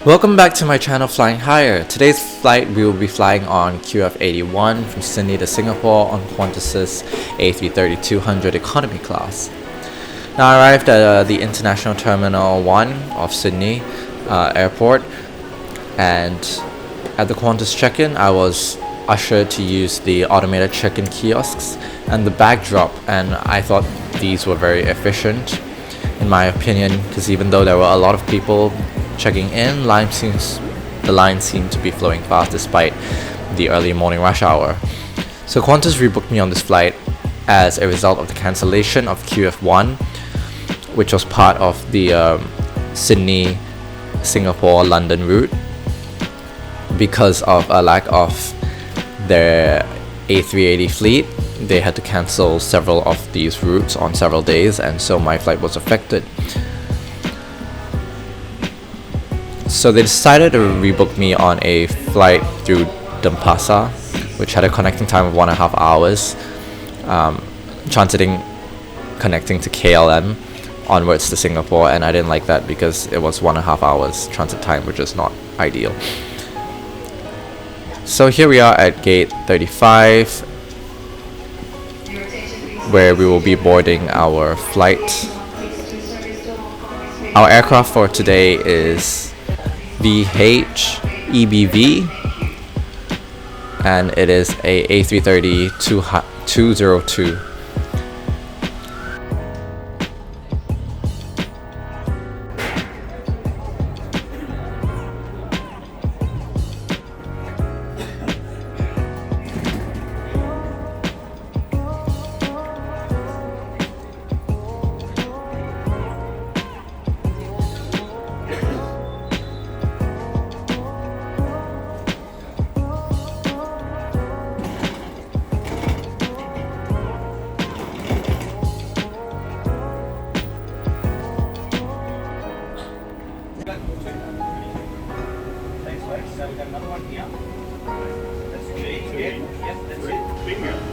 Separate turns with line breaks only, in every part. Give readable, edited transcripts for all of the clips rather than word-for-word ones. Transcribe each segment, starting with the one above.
Welcome back to my channel Flying Higher. Today's flight we will be flying on QF81 from Sydney to Singapore on Qantas's A330-200 economy class. Now I arrived at the International Terminal 1 of Sydney Airport, and at the Qantas check-in I was ushered to use the automated check-in kiosks and the bag drop, and I thought these were very efficient in my opinion, because even though there were a lot of people checking in, the line seemed to be flowing fast despite the early morning rush hour. So Qantas rebooked me on this flight as a result of the cancellation of QF1, which was part of the Sydney, Singapore, London route because of a lack of their A380 fleet. They had to cancel several of these routes on several days, and so my flight was affected. So they decided to rebook me on a flight through Denpasar, which had a connecting time of 1.5 hours, connecting to KLM onwards to Singapore, and I didn't like that because it was 1.5 hours transit time, which is not ideal. So here we are at gate 35, where we will be boarding our flight. Our aircraft for today is VH-EBV, and it is a A330-200.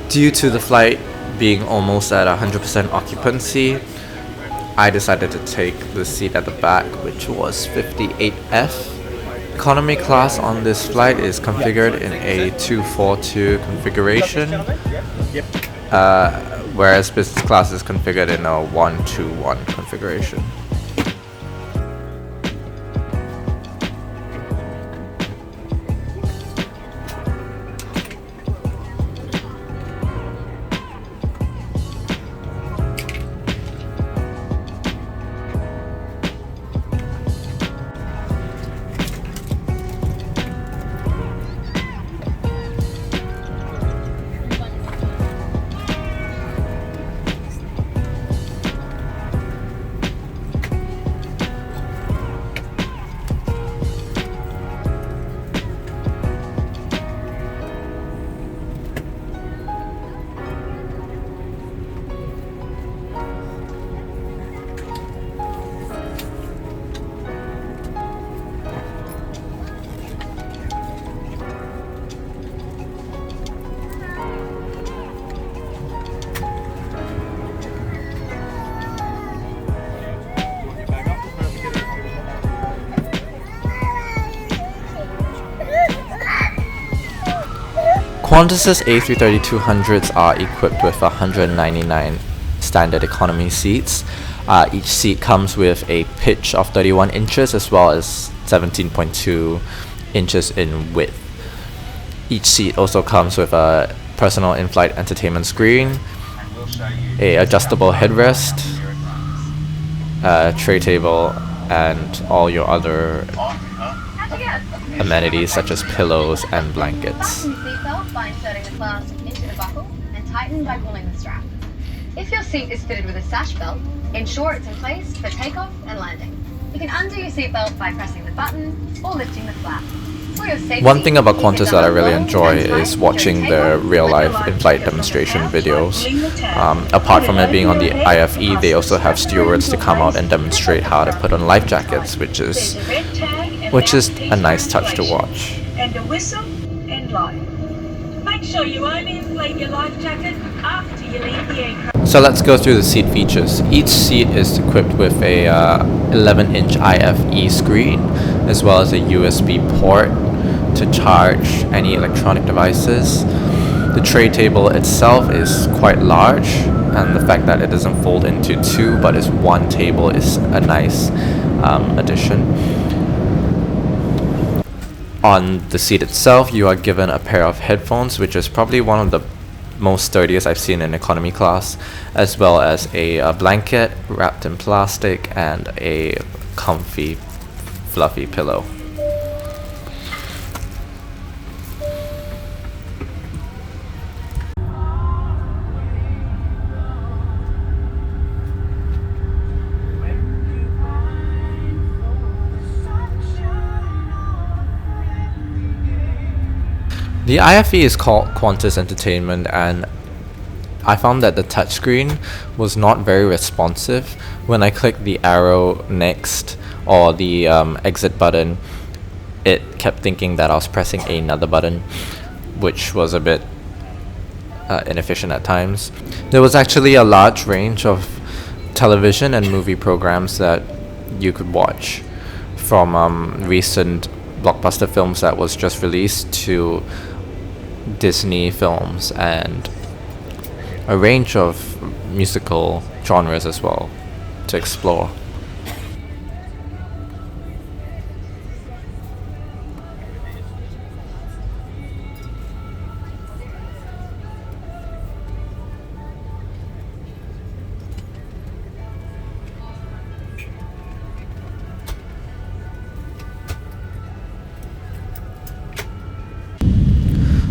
Due to the flight being almost at 100% occupancy, I decided to take the seat at the back, which was 58F. Economy class on this flight is configured in a 242 configuration, whereas business class is configured in a 121 configuration. Qantas's A330-200s are equipped with 199 standard economy seats. Each seat comes with a pitch of 31 inches as well as 17.2 inches in width. Each seat also comes with a personal in-flight entertainment screen, a adjustable headrest, a tray table, and all your other amenities such as pillows and blankets.
Fasten your seatbelt by inserting the clasp into the buckle and tighten by pulling the strap. If your seat is fitted with a sash belt, ensure it's in place for takeoff and landing. You can undo your seatbelt by pressing the button or lifting the flap. For your safety,
One thing about Qantas that I really enjoy is watching the real-life in-flight demonstration videos. Apart from it being on the IFE, they also have stewards to come out and demonstrate how to put on life jackets, which is a nice touch to watch.
And a whistle and light. Make sure you only inflate your life jacket after you leave the aircraft.
So let's go through the seat features. Each seat is equipped with a 11-inch IFE screen, as well as a USB port to charge any electronic devices. The tray table itself is quite large, and the fact that it doesn't fold into two but is one table is a nice addition. On the seat itself, you are given a pair of headphones, which is probably one of the most sturdiest I've seen in economy class, as well as a blanket wrapped in plastic and a comfy, fluffy pillow. The IFE is called Qantas Entertainment, and I found that the touchscreen was not very responsive. When I clicked the arrow next or the exit button, it kept thinking that I was pressing another button, which was a bit inefficient at times. There was actually a large range of television and movie programs that you could watch, from recent blockbuster films that was just released to Disney films and a range of musical genres as well to explore.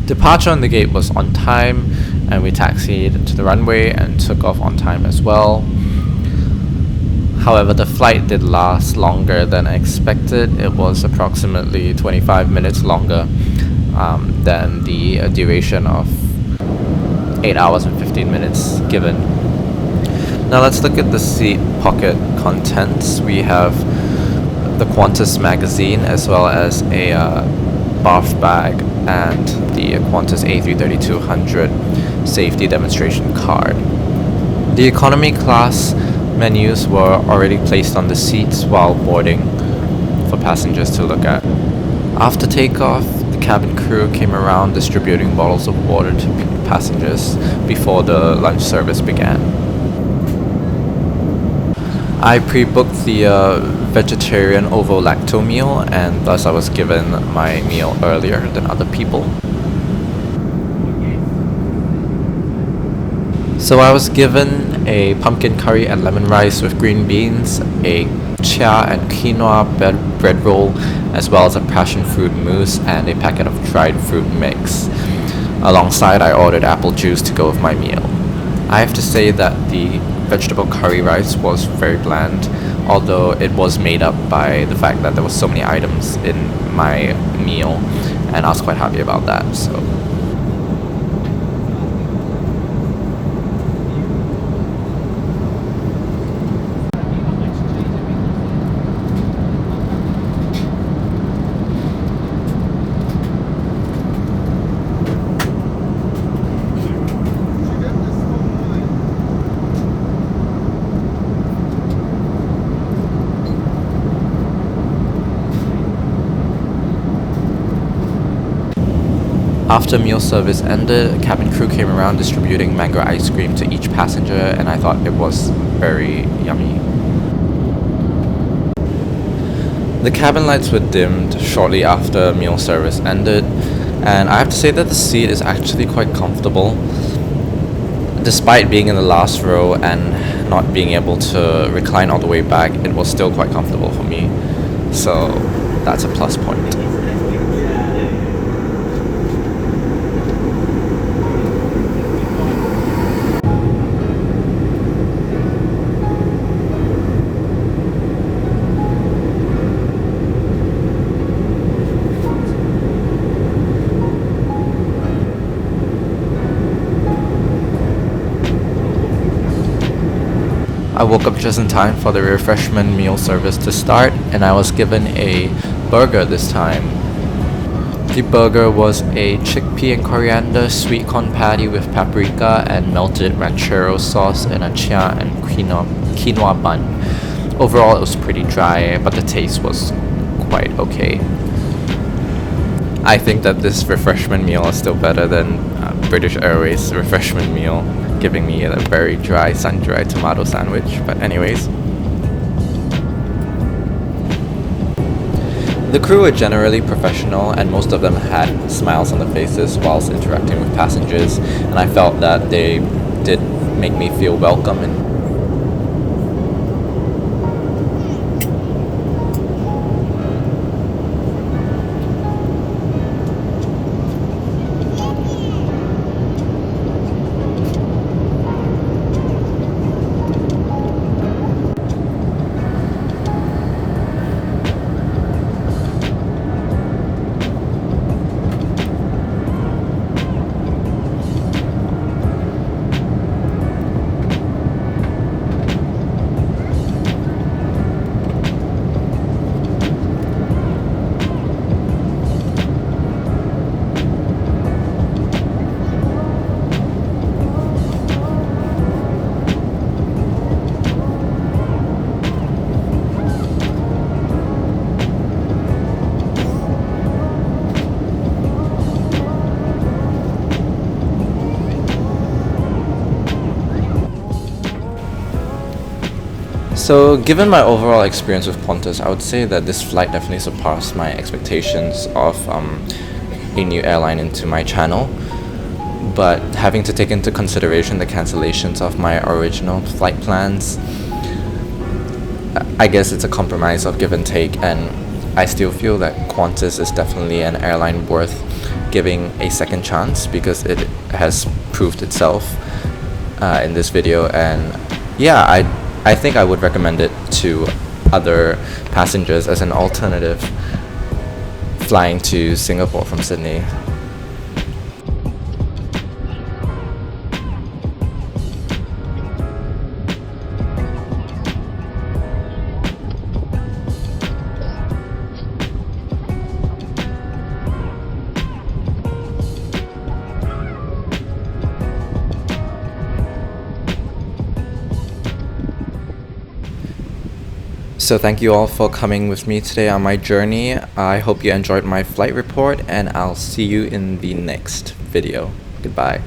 Departure on the gate was on time, and we taxied to the runway and took off on time as well. However, the flight did last longer than I expected. It was approximately 25 minutes longer than the duration of 8 hours and 15 minutes given. Now let's look at the seat pocket contents. We have the Qantas magazine, as well as a bath bag and the Qantas A330-200 safety demonstration card. The economy class menus were already placed on the seats while boarding for passengers to look at. After takeoff, the cabin crew came around distributing bottles of water to passengers before the lunch service began. I pre-booked the vegetarian ovo-lacto meal, and thus I was given my meal earlier than other people. So I was given a pumpkin curry and lemon rice with green beans, a chia and quinoa bread roll, as well as a passion fruit mousse and a packet of dried fruit mix. Alongside, I ordered apple juice to go with my meal. I have to say that the vegetable curry rice was very bland, although it was made up by the fact that there were so many items in my meal, and I was quite happy about that. So after meal service ended, cabin crew came around distributing mango ice cream to each passenger, and I thought it was very yummy. The cabin lights were dimmed shortly after meal service ended, and I have to say that the seat is actually quite comfortable. Despite being in the last row and not being able to recline all the way back, it was still quite comfortable for me. So that's a plus point. I woke up just in time for the refreshment meal service to start, and I was given a burger this time. The burger was a chickpea and coriander sweet corn patty with paprika and melted ranchero sauce and a chia and quinoa bun. Overall, it was pretty dry, but the taste was quite okay. I think that this refreshment meal is still better than British Airways refreshment meal, giving me a very dry, sun-dried tomato sandwich. But anyways. The crew were generally professional, and most of them had smiles on their faces whilst interacting with passengers, and I felt that they did make me feel welcome and So, given my overall experience with Qantas, I would say that this flight definitely surpassed my expectations of a new airline into my channel. But having to take into consideration the cancellations of my original flight plans, I guess it's a compromise of give and take, and I still feel that Qantas is definitely an airline worth giving a second chance because it has proved itself in this video. And yeah, I think I would recommend it to other passengers as an alternative flying to Singapore from Sydney. So thank you all for coming with me today on my journey. I hope you enjoyed my flight report, and I'll see you in the next video. Goodbye.